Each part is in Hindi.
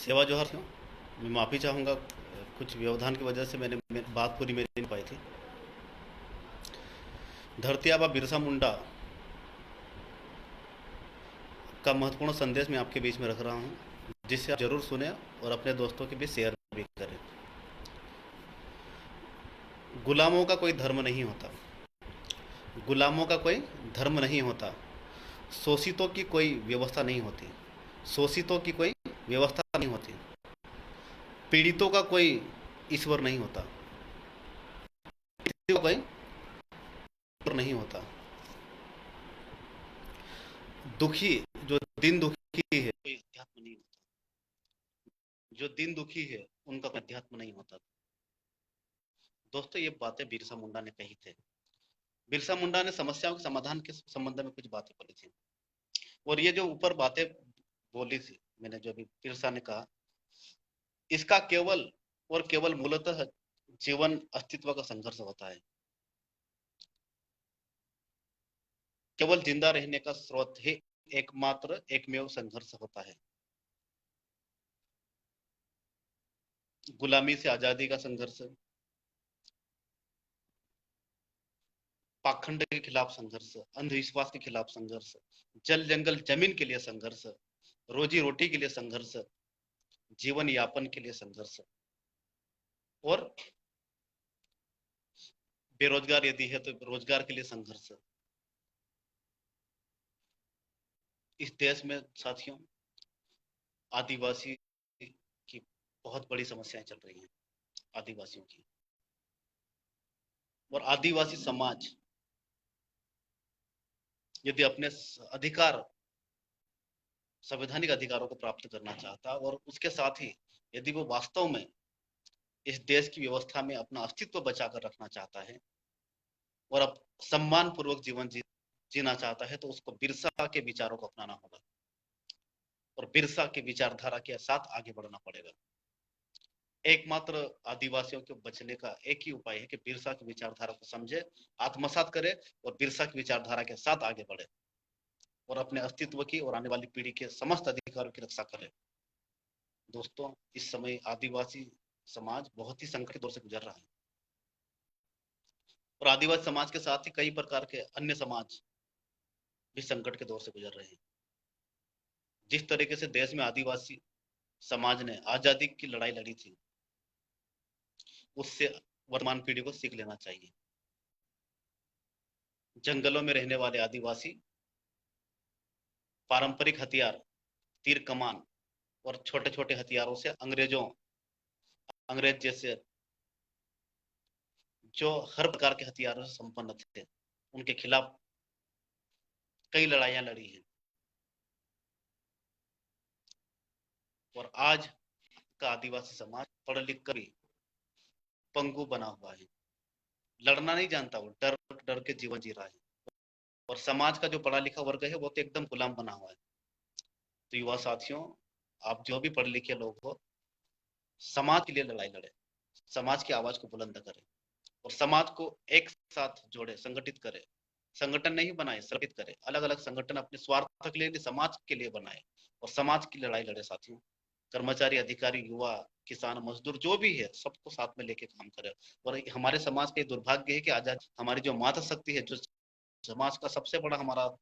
सेवा जोहर से मैं माफ़ी चाहूँगा, कुछ व्यवधान की वजह से बात पूरी मेरी नहीं पाई थी। धरती आबा बिरसा मुंडा का महत्वपूर्ण संदेश मैं आपके बीच में रख रहा हूँ, जिसे आप जरूर सुने और अपने दोस्तों के बीच शेयर भी करें। गुलामों का कोई धर्म नहीं होता। गुलामों का कोई धर्म नहीं होता। शोषितों की कोई व्यवस्था नहीं होती। शोषितों की कोई व्यवस्था नहीं होती। पीड़ितों का कोई ईश्वर नहीं होता। पीड़ितों का कोई ईश्वर नहीं होता। दुखी जो दिन दुखी है कोई अध्यात्म नहीं होता। जो दिन दुखी है उनका कोई अध्यात्म नहीं होता। दोस्तों, ये बातें बिरसा मुंडा ने कही थे। बिरसा मुंडा ने समस्याओं के समाधान के संबंध में कुछ बातें बोली थी, और ये जो ऊपर बातें बोली थी मैंने, जो भी बिरसा ने कहा, इसका केवल और केवल मूलतः जीवन अस्तित्व का संघर्ष होता है। केवल जिंदा रहने का स्रोत ही एकमात्र एकमेव संघर्ष होता है। गुलामी से आजादी का संघर्ष, पाखंड के खिलाफ संघर्ष, अंधविश्वास के खिलाफ संघर्ष, जल जंगल जमीन के लिए संघर्ष, रोजी रोटी के लिए संघर्ष, जीवन यापन के लिए संघर्ष, और बेरोजगार यदि है तो रोजगार के लिए संघर्ष। इस देश में साथियों आदिवासी की बहुत बड़ी समस्याएं चल रही हैं। आदिवासियों की और आदिवासी समाज यदि अपने अधिकार, संवैधानिक अधिकारों को प्राप्त करना चाहता, और उसके साथ ही यदि वो वास्तव में इस देश की व्यवस्था में अपना अस्तित्व बचाकर रखना चाहता है और अब सम्मान पूर्वक जीवन जीना चाहता है, तो उसको बिरसा के विचारों को अपनाना होगा और बिरसा की विचारधारा के साथ आगे बढ़ना पड़ेगा। एकमात्र आदिवासियों के बचने का एक ही उपाय है कि बिरसा की विचारधारा को समझे, आत्मसात करे और बिरसा की विचारधारा के साथ आगे बढ़े और अपने अस्तित्व की और आने वाली पीढ़ी के समस्त अधिकारों की रक्षा करे। दोस्तों, इस समय आदिवासी समाज बहुत ही संकट के दौर से गुजर रहा है, और आदिवासी समाज के साथ ही कई प्रकार के अन्य समाज भी संकट के दौर से गुजर रहे हैं। जिस तरीके से देश में आदिवासी समाज ने आजादी की लड़ाई लड़ी थी, उससे वर्तमान पीढ़ी को सीख लेना चाहिए। जंगलों में रहने वाले आदिवासी पारंपरिक हथियार, तीर कमान और छोटे छोटे हथियारों से अंग्रेज जैसे जो हर प्रकार के हथियारों से संपन्न थे, उनके खिलाफ कई लड़ाइयां लड़ी हैं। और आज का आदिवासी समाज पढ़ लिख कर भी पंगु बना हुआ है, लड़ना नहीं जानता, वो डर डर के जीवन जी रहा है। और समाज का जो पढ़ा लिखा वर्ग है वो तो एकदम गुलाम बना हुआ है। तो युवा साथियों, आप जो भी पढ़े लिखे लोग हो, समाज के लिए लड़ाई लड़े, समाज की आवाज को बुलंद करें और समाज को एक साथ जोड़े, संगठित करे। संगठन नहीं बनाए, संगठित करे। अलग अलग संगठन अपने स्वार्थ के लिए, समाज के लिए बनाए और समाज की लड़ाई लड़े साथियों। कर्मचारी, अधिकारी, युवा, किसान, मजदूर जो भी है, सबको साथ में लेके काम करे। और हमारे समाज का दुर्भाग्य है कि आज हमारी जो माता शक्ति है, जो समाज का सबसे बड़ा हमारा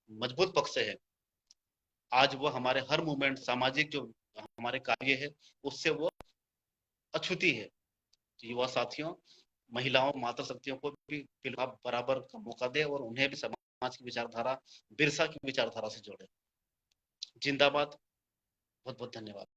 मजबूत पक्ष है, आज वो हमारे हर मूवमेंट, सामाजिक जो हमारे कार्य है, उससे वो अछूती है। तो युवा साथियों, महिलाओं, माता शक्तियों को भी बराबर का मौका दे और उन्हें भी समाज की विचारधारा, बिरसा की विचारधारा से जोड़े। जिंदाबाद। बहुत बहुत धन्यवाद।